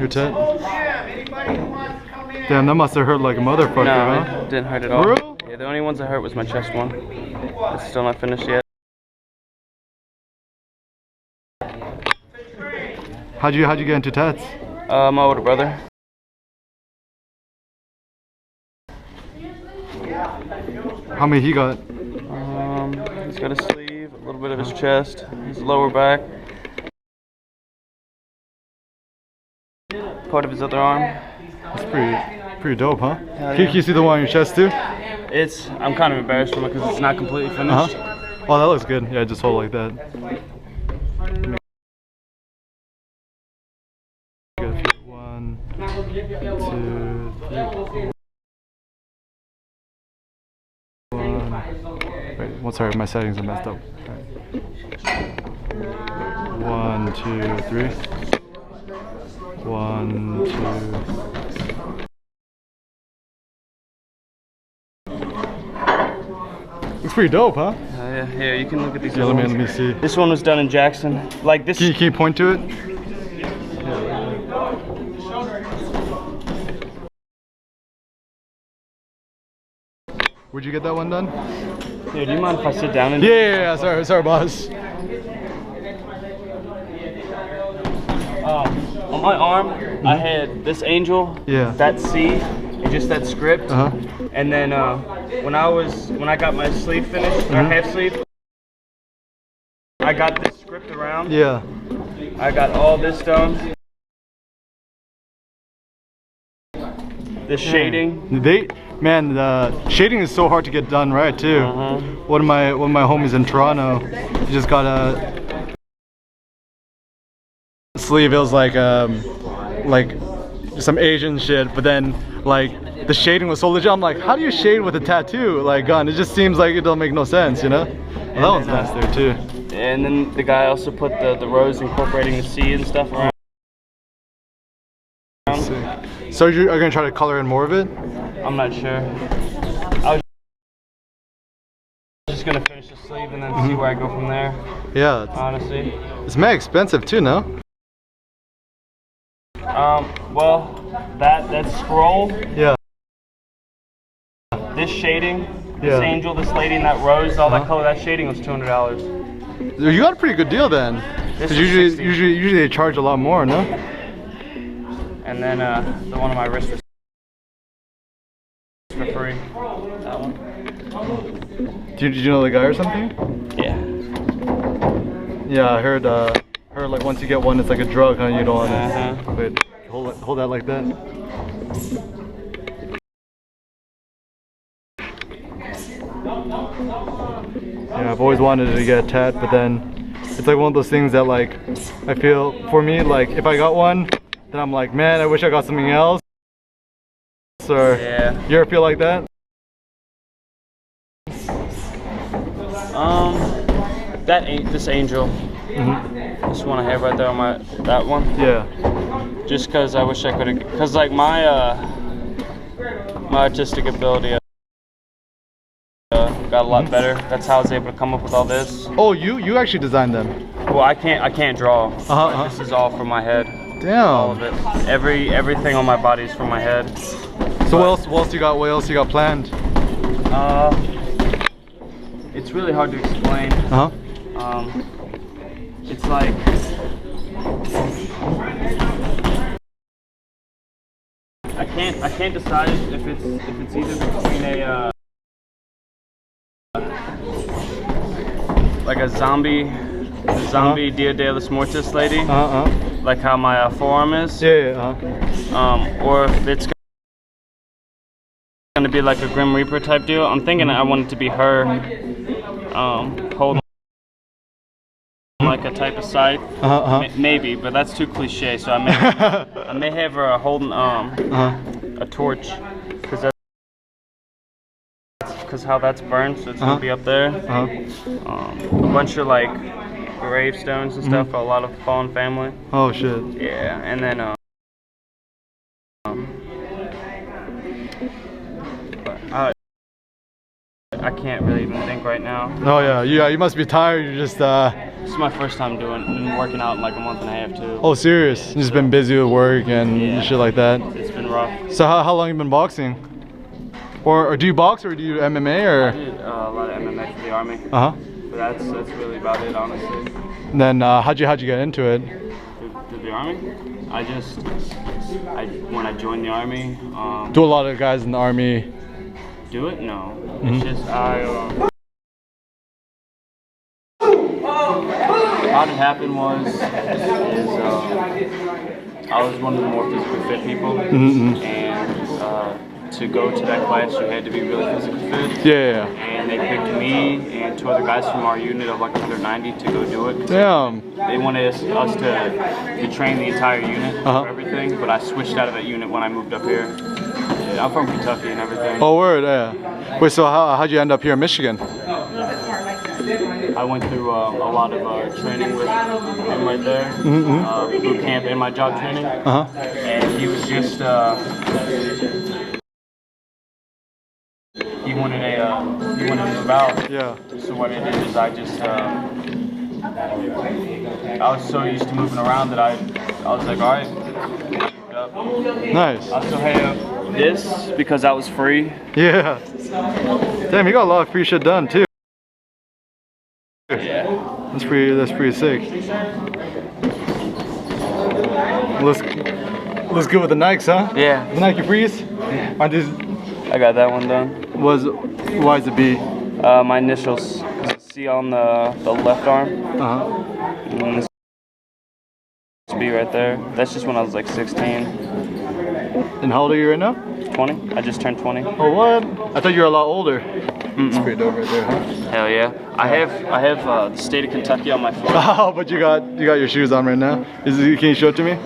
Your tat? Damn, that must have hurt like a motherfucker, No, huh? it didn't hurt at all. Bro? Yeah, the only ones that hurt was my chest one. It's still not finished yet. How'd you get into tats? My older brother. How many he got? He's got a sleeve, a little bit of his chest, his lower back, part of his other arm. That's pretty dope, huh? Yeah. Can you see the one on your chest too? I'm kind of embarrassed from it because it's not completely finished. Oh, that looks good. Yeah, just hold like that. Good. 1, 2, 3. Wait, well, sorry, my settings are messed up. Right. 1, 2, 3. 1, 2. Looks pretty dope, huh? Yeah, here you can look at these. Yeah, let me see. This one was done in Jackson. Like this. Can you point to it? Where'd you get that one done? Here, do you mind if I sit down and? Yeah. Sorry, boss. On my arm, I had this angel, that C, and just that script. And then when I got my sleeve finished, or half sleeve, I got this script around. Yeah. I got all this done. The shading. Man, the shading is so hard to get done right too. One of my homies in Toronto, he just got a sleeve. It was like some Asian shit, but then like the shading was so legit. I'm like, how do you shade with a tattoo like gun? It just seems like it don't make no sense, you know? Well, that one's nice there too. And then the guy also put the rose incorporating the C and stuff around. So are you gonna try to color in more of it? I'm not sure. I was just gonna finish the sleeve and then see where I go from there. Yeah. Honestly. It's mad expensive too, no? Well, that scroll. Yeah. This shading, this angel, this lady, and that rose, all that color, that shading was $200. You got a pretty good deal then. Because usually they charge a lot more, no? And then the one on my wrist was for free. That one. Did you know the guy or something? Yeah. Yeah, I heard like once you get one, it's like a drug, huh? You don't want to. Wait, hold that like that. Yeah, I've always wanted to get a tat, but then it's like one of those things that like I feel for me like if I got one, then I'm like, man, I wish I got something else. Or you ever feel like that? This angel. This one I have right there on that one. Yeah. Just because I wish I could have, because like my artistic ability got a lot better. That's how I was able to come up with all this. Oh, you actually designed them? Well, I can't draw. This is all from my head. Damn. All of it. Everything on my body is from my head. So what else you got? What else you got planned? It's really hard to explain. It's like I can't decide if it's either between a like a zombie Dia de los Muertos lady, like how my forearm is. Or if it's gonna be like a Grim Reaper type deal. I'm thinking I want it to be her holding like a type of scythe. Maybe, but that's too cliche. So I may have her holding a torch, because how that's burned, so it's gonna be up there. A bunch of like gravestones and stuff for a lot of fallen family. Oh shit. Yeah, and then I can't really even think right now. Oh yeah, you must be tired. You're just This is my first time working out in like a month and a half too. Oh, serious? You've just been busy with work and shit like that. It's been rough. So how long you been boxing? Or do you box or do you MMA or? I did a lot of MMA for the Army. Uh huh. But that's really about it, honestly. And then how'd you get into it? Did the Army? When I joined the Army. Do a lot of guys in the Army do it? No. It's just how it happened was I was one of the more physically fit people, and to go to that class you had to be really physically fit. Yeah. And they picked me and 2 other guys from our unit of like 190 to go do it. Damn. They wanted us to train the entire unit for everything, but I switched out of that unit when I moved up here. Yeah, I'm from Kentucky and everything. Oh, word, yeah. Wait, so how'd you end up here in Michigan? I went through a lot of training with him right there, boot camp and my job training, and he was just, he wanted to move out. Yeah. So what I did is I was so used to moving around that I was like, all right. Nice. I also have this because that was free. Yeah. Damn, you got a lot of free shit done too. Yeah. That's pretty sick. Looks good with the Nikes, huh? Yeah. The Nike Freeze? Yeah. Aren't these? I got that one done. Why is it B? My initials. C on the left arm. And this B right there. That's just when I was like 16. And how old are you right now? 20. I just turned 20. Oh, what? I thought you were a lot older. It's pretty dope right there, huh? Hell yeah. I have the state of Kentucky on my foot. Oh, but you got your shoes on right now. Can you show it to me?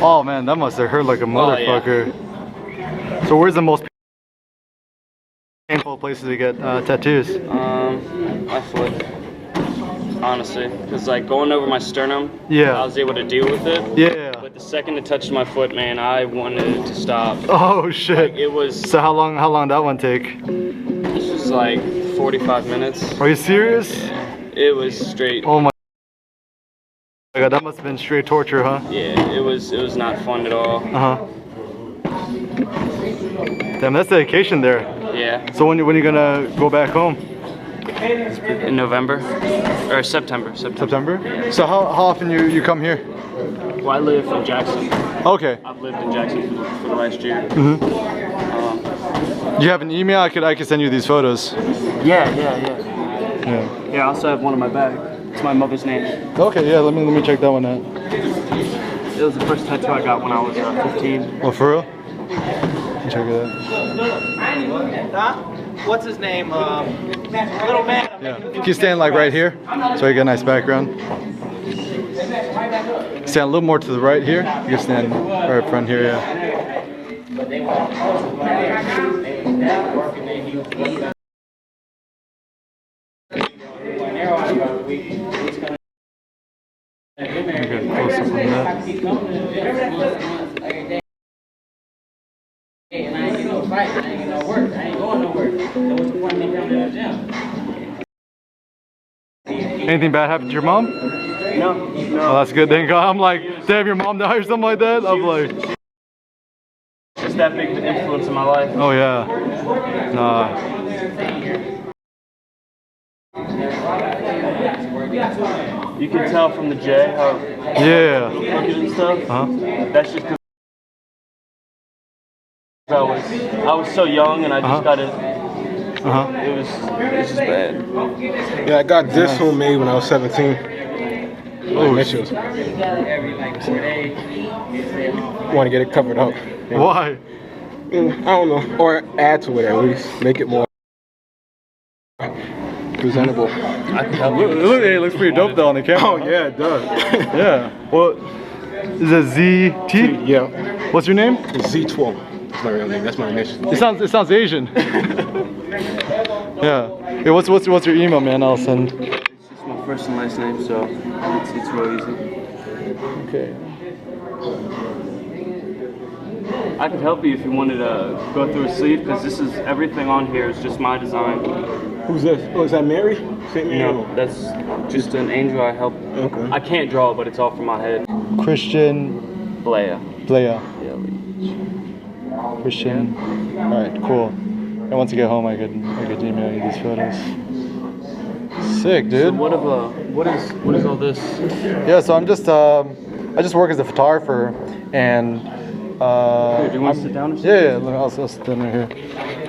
Oh man, that must have hurt like a motherfucker. Yeah. So where's the most painful places to get tattoos? My foot. Honestly, because like going over my sternum, I was able to deal with it. Yeah. But the second it touched my foot, man, I wanted it to stop. Oh shit. Like, it was. So how long did that one take? This was like 45 minutes. Are you serious? It was straight. Oh my god, that must have been straight torture, huh? Yeah, it was not fun at all. Damn, that's dedication there. Yeah. So when you gonna go back home? In November or September. September? So how often you come here? Well, I live in Jackson. Okay. I've lived in Jackson for the last year. Do you have an email? I could send you these photos. Yeah. Yeah. I also have one in my bag. It's my mother's name. Okay, yeah. Let me check that one out. It was the first tattoo I got when I was 15. Oh, for real? Check it out. What's his name? Little man. Yeah. Can you stand like right here so you get a nice background? Stand a little more to the right here. You can stand right up front here, yeah. Okay, close up on that. Anything bad happened to your mom? No. Oh, that's good. Thank God. I'm like, damn, your mom died or something like that. I'm like, Just that big influence in my life. oh yeah. Nah. You can tell from the J how crooked and stuff. That's just because I was so young and I just got it. It's just bad. Yeah, I got this one made when I was 17. Initials. Want to get it covered up. Why? I don't know. Or add to it at least. Make it more presentable. It looks pretty dope though on the camera. Oh yeah, it does. Yeah. Well, is it ZT? Yeah. What's your name? It's Z12. That's my real name. That's my initial. It sounds Asian. Yeah. Hey, what's your email, man? I'll send. It's just my first and last name, so it's real easy. Okay. I could help you if you wanted to go through a sleeve, because this is everything on here is just my design. Who's this? Oh, is that Mary? Saint Mary? No, that's just an angel I help. Okay. I can't draw, but it's all from my head. Christian Blea. Blea. Yeah. Christian. All right, cool. And once I get home, I could email you these photos. Sick, dude. So what is all this? Yeah, so I'm just I just work as a photographer, and Here, do you want to sit down or something? yeah, I'll sit down right here.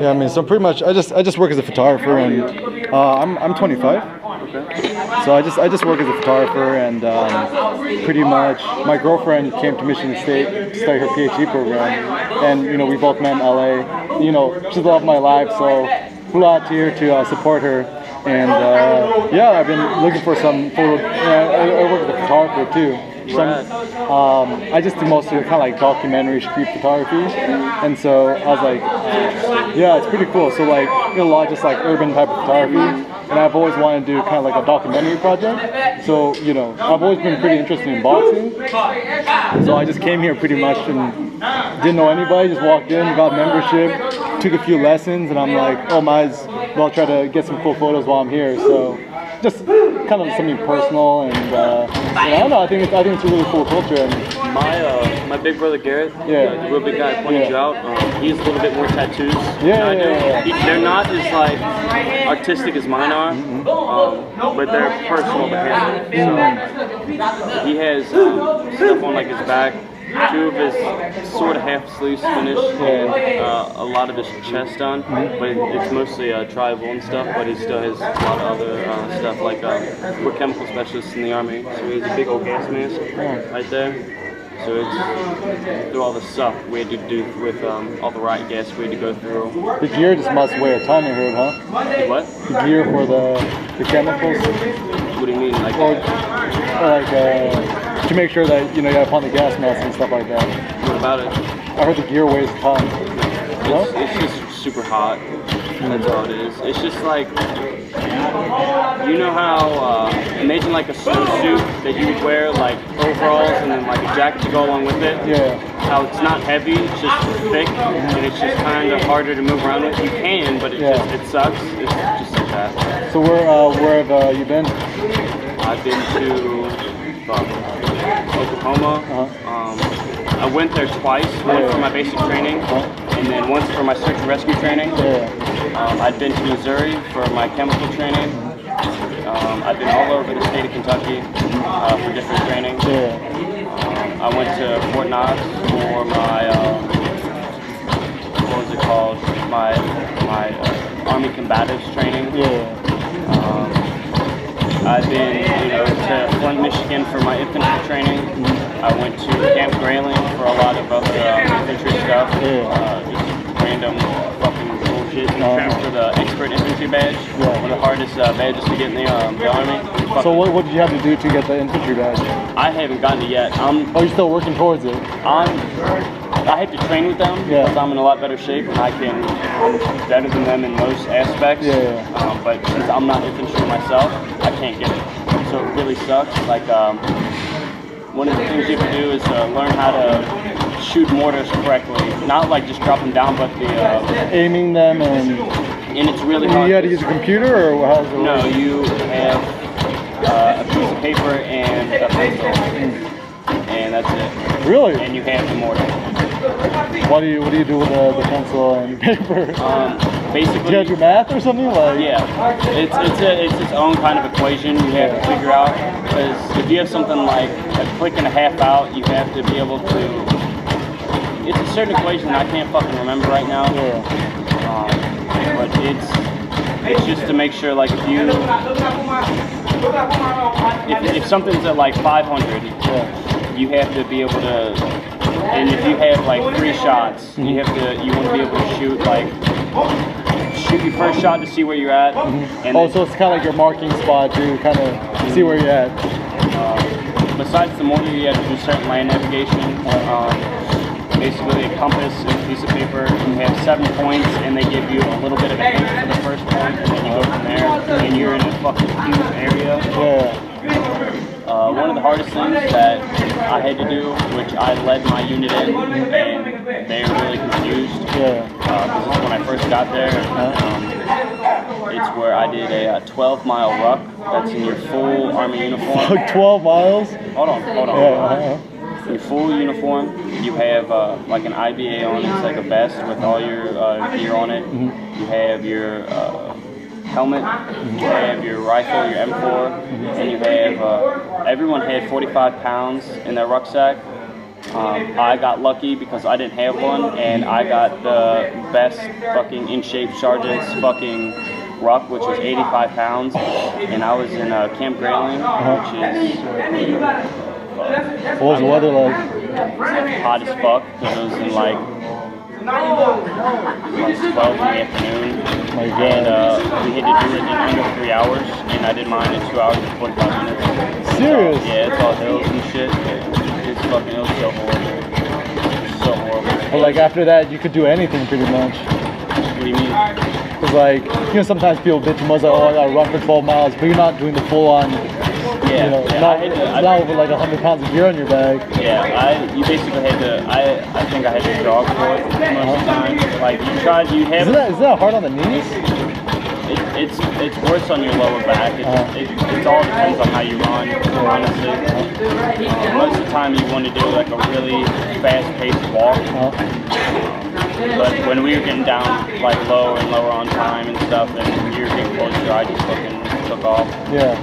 Yeah, I mean, so pretty much I just work as a photographer, and I'm 25. Okay. So I just work as a photographer, and pretty much my girlfriend came to Michigan State to start her PhD program, and you know we both met in LA. You know, she's the love of my life, so flew out here to support her. And yeah, I've been looking for some photo. I work as a photographer too. I just do mostly kind of like documentary street photography, and so I was like, yeah, it's pretty cool. So like, you know, a lot of just like urban type of photography, and I've always wanted to do kind of like a documentary project. So you know, I've always been pretty interested in boxing, so I just came here pretty much and didn't know anybody. Just walked in, got membership, took a few lessons, and I'm like, oh, might as well try to get some cool photos while I'm here. So just kind of something personal, and I don't know. I think it's a really cool culture. And My big brother Garrett, Yeah. the real big guy pointed you out. He has a little bit more tattoos than I do. Yeah. They're not as like artistic as mine are, but they're personal to him. So he has stuff on like his back. 2 of his sort of half sleeves finished, and a lot of his chest done, but it's mostly tribal and stuff, but he still has a lot of other stuff, like we're chemical specialists in the Army, so he has a big old gas mask right there. So it's through all the stuff we had to do with all the riot gas we had to go through. The gear just must weigh a ton, I heard, huh? What? The gear for the chemicals, What do you mean? Like, or like to make sure that you know you got to put on the gas mask and stuff like that. what about it? I heard the gear weighs a ton. No? It's just super hot. That's all it is. It's just like, you know how, imagine like a snowsuit that you would wear, like overalls and then like a jacket to go along with it? Yeah. How it's not heavy, it's just thick, and it's just kind of harder to move around with. You can, but it sucks. It's just like that. So where have you been? I've been to Oklahoma. I went there twice, once for my basic training, and then once for my search and rescue training. I've been to Missouri for my chemical training. I've been all over the state of Kentucky for different training. I went to Fort Knox for my, what was it called? My Army combatives training. I've been, to Flint, Michigan for my infantry training. I went to Camp Grayling for a lot of other infantry stuff. Just random fucking bullshit. For the expert infantry badge. One of the hardest badges to get in the Army. So what did you have to do to get the infantry badge? I haven't gotten it yet. You're still working towards it? I have to train with them because I'm in a lot better shape and I'm better than them in most aspects. But since I'm not infantry myself, I can't get it. So it really sucks. Like one of the things you have to do is learn how to shoot mortars correctly. Not like just drop them down, but the aiming them and it's really hard. You had to use a computer, or how does it work? No, you have a piece of paper and a pencil, and that's it. Really? And you have the mortar. What do you do with the pencil and paper? Basically, do you do math or something like? Yeah, it's its own kind of equation you have to figure out. Because if you have something like a click and a half out, you have to be able to. It's a certain equation I can't fucking remember right now. But it's just to make sure, like, if something's at like 500, you have to be able to. And if you have like 3 shots, you want to be able to shoot your first shot to see where you're at. And so it's kind of like your marking spot to kind of see where you're at. Besides the mortar, you have to do certain land navigation. Basically a compass and a piece of paper. You have 7 points, and they give you a little bit of a hint for the first point, and then you go from there. And you're in a fucking huge area. one of the hardest things that I had to do, which I led my unit in, and they were really confused. Yeah. Because it's when I first got there. It's where I did a 12-mile ruck. That's in your full Army uniform. Like 12 miles? Hold on. Yeah. Your full uniform, you have like an IBA on it. It's like a vest with all your gear on it. You have your helmet, you have your rifle, your M4, and you have, everyone had 45 pounds in their rucksack. I got lucky because I didn't have one, and I got the best fucking in-shape sergeant's fucking ruck, which was 85 pounds, and I was in Camp Grayling, which is... What was the weather like? Hot as fuck, because it was in like 12 in the afternoon. My God. And we had to do it in under 3 hours, and I did mine in 2 hours and 45 minutes. Serious? Yeah, it's all hills and shit. It's fucking, it was so horrible. It's so horrible. But like after that, you could do anything pretty much. What do you mean? Cause like, you know, sometimes people bitch and like, oh, I gotta run for 12 miles, but you're not doing the full on, Yeah, you know, yeah, not with like 100 pounds of gear on your back. Yeah, you basically had to, I think I had to jog for it most of the time. Like, you have... Isn't that hard on the knees? It's worse on your lower back. It all depends on how you run, honestly. Most of the time you want to do like a really fast-paced walk. But when we were getting down like lower and lower on time and stuff, and you were getting closer, I just fucking took off. Yeah.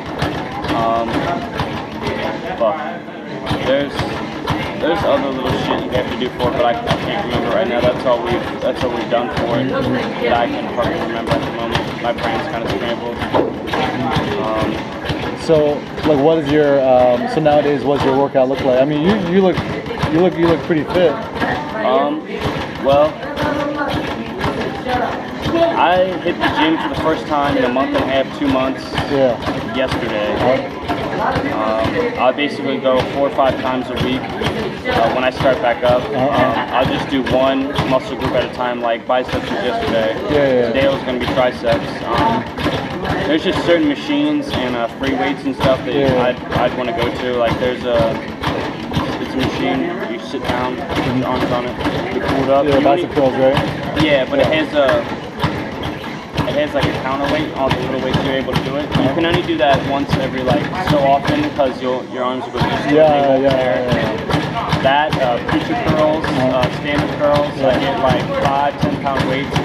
But there's other little shit you have to do for it, but I can't remember right now. That's all we've done for it that I can fucking remember at the moment. My brain's kind of scrambled. So like, what is your so nowadays? What's your workout look like? I mean, you look pretty fit. Well, I hit the gym for the first time in a month and a half, 2 months. Yeah. Yesterday. I basically go 4 or 5 times a week when I start back up. I'll just do one muscle group at a time, like biceps was yesterday. Today was going to be triceps. There's just certain machines and free weights and stuff that I'd want to go to. Like it's a machine, you sit down, put your arms on it, you pull it up. Yeah, bicep curls, right? Yeah, but it has like a counterweight on the little weights you're able to do it. You can only do that once every like so often because your arms will go used to That, preacher curls, standard curls, I get like 5-10 pound weights,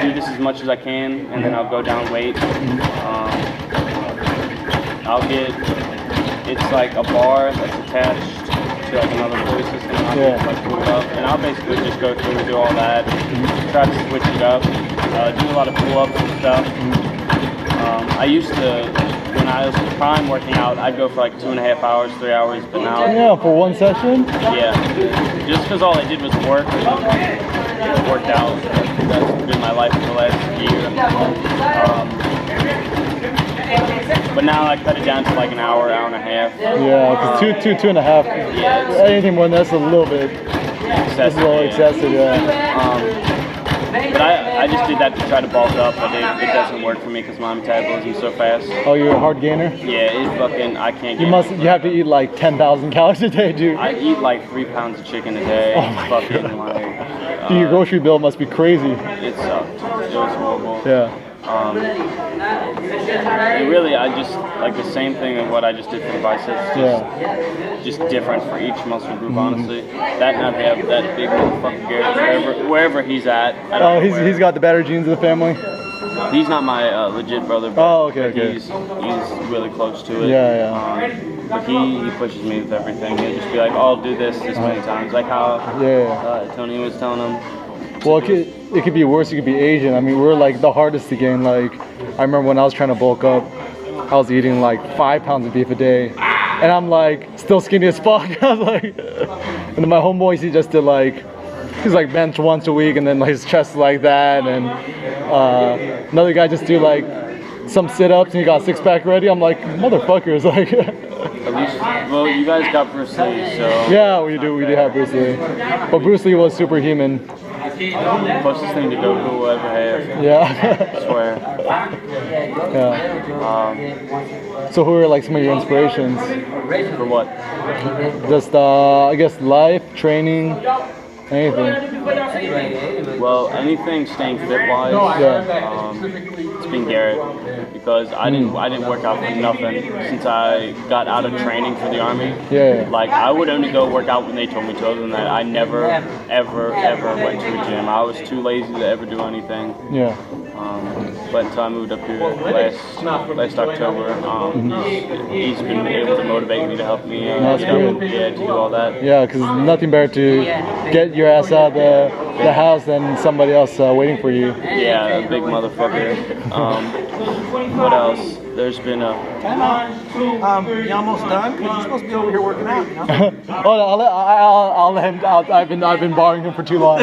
do this as much as I can, and then I'll go down weight. It's like a bar that's attached to like another pulley system, and I'll just like pull it up, and I'll basically just go through and do all that, try to switch it up, do a lot of pull-ups and stuff. I used to, when I was prime working out, I'd go for like 2.5 hours, 3 hours, but now... Yeah, for one session? Yeah, just because all I did was work, it worked out. That's been my life for the last year. But now I cut it down to like an hour, hour and a half. Yeah, because 2.5. Yeah, anything more than that's a little bit excessive. But I just did that to try to bulk up, but it doesn't work for me because my metabolism's so fast. Oh, you're a hard gainer? Yeah, it's fucking, I can't You have to eat like 10,000 calories a day, dude. I eat like 3 pounds of chicken a day. Oh my fucking God. like... Dude, your grocery bill must be crazy. It sucked. It was horrible. Yeah. I just, like the same thing of what I just did for the biceps. Just different for each muscle group, honestly. That and I'd have that big motherfucker Garrett, wherever he's at. He's got the better genes of the family? He's not my legit brother, but okay. He's really close to it. But he pushes me with everything. He'll just be like, oh, I'll do this many times. Like how Tony was telling him. Well, it could be worse. It could be Asian. I mean, we're like the hardest to gain. Like, I remember when I was trying to bulk up, I was eating like 5 pounds of beef a day, and I'm like still skinny as fuck. I was like, and then my homeboys, he's like bench once a week, and then his chest like that, and another guy just do like some sit-ups, and he got 6-pack ready. I'm like, motherfuckers, like. Well, you guys got Bruce Lee, so. Yeah, we do have Bruce Lee, but Bruce Lee was superhuman. Closest thing to Goku we'll ever have. Yeah. I swear. Yeah. So who are like some of your inspirations? For what? Just I guess life, training, anything. Well, anything staying fit wise. It's been Garrett, because I didn't work out for nothing since I got out of training for the army. Yeah. Like I would only go work out when they told me to. Other than that, I never ever went to a gym. I was too lazy to ever do anything. Yeah. But until I moved up here last October, he's been able to motivate me to help me That's good. to do all that. Yeah, because nothing better to get your ass out of the house than somebody else waiting for you. Yeah, a big motherfucker. What else? There's been a... You almost done? Because you're supposed to be over here working out, you know? Oh, I'll let him out. I've been bothering him for too long.